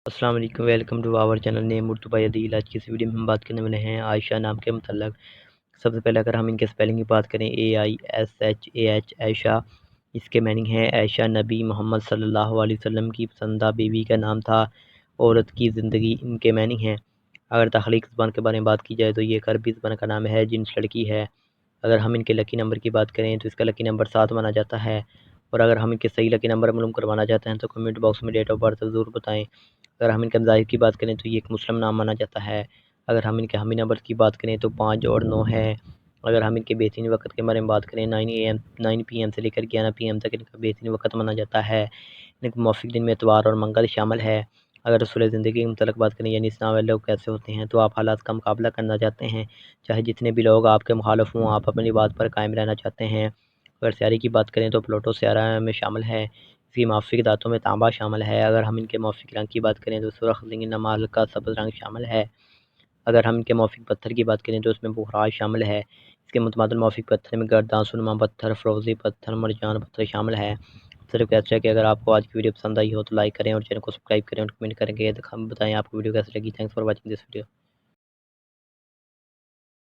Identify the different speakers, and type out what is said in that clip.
Speaker 1: السلام علیکم، welcome to our channel name Urdu by Adeel. آج کی اس ویڈیو میں ہم بات کرنے والے ہیں عائشہ نام کے متعلق۔ سب سے پہلے اگر ہم ان کے سپیلنگ کی بات کریں AISHAH عائشہ، اس کے میننگ ہے عائشہ نبی محمد صلی اللہ علیہ وسلم کی پسندہ بیوی کا نام تھا۔ عورت کی زندگی ان کے میننگ ہیں۔ اگر تخلیق زبان کے بارے میں بات کی جائے تو یہ ایک عربی زبان کا نام ہے، جنس لڑکی ہے۔ اگر ہم ان کے لکی نمبر کی بات کریں تو اس کا لکی نمبر 7 مانا جاتا ہے، اور اگر ہم ان کے صحیح لکی نمبر معلوم کروانا چاہتے ہیں تو کمنٹ باکس میں ڈیٹ آف برتھ ضرور بتائیں۔ اگر ہم ان کے مذاہب کی بات کریں تو یہ ایک مسلم نام مانا جاتا ہے۔ اگر ہم ان کے حامی نمبر کی بات کریں تو 5 اور 9 ہے۔ اگر ہم ان کے بہترین وقت کے بارے میں بات کریں 9 PM سے لے کر 11 PM تک ان کا بہترین وقت مانا جاتا ہے۔ ان کے موافق دن میں اتوار اور منگل شامل ہے۔ اگر رسول زندگی کے متعلق بات کریں یعنی اسلام والے لوگ کیسے ہوتے ہیں تو آپ حالات کا مقابلہ کرنا چاہتے ہیں، چاہے جتنے بھی لوگ آپ کے مخالف ہوں، آپ اپنی بات پر قائم رہنا چاہتے ہیں۔ اگر سیارے کی بات کریں تو پلوٹو سیارہ میں شامل ہے، اس کی موافق دھاتوں میں تانبا شامل ہے۔ اگر ہم ان کے موافق رنگ کی بات کریں تو سرخ، زنگنما، ہلکا سبز رنگ شامل ہے۔ اگر ہم ان کے موافق پتھر کی بات کریں تو اس میں بخراج شامل ہے۔ اس کے متبادل موافق پتھر میں گردان سرما پتھر، فروزی پتھر، مرجان پتھر شامل ہے۔ صرف کہتے ہیں کہ اگر آپ کو آج کی ویڈیو پسند آئی ہو تو لائک کریں اور چینل کو سبسکرائب کریں اور کمنٹ کریں کہ بتائیں آپ کو ویڈیو کیسی لگی۔ Thanks for watching this video.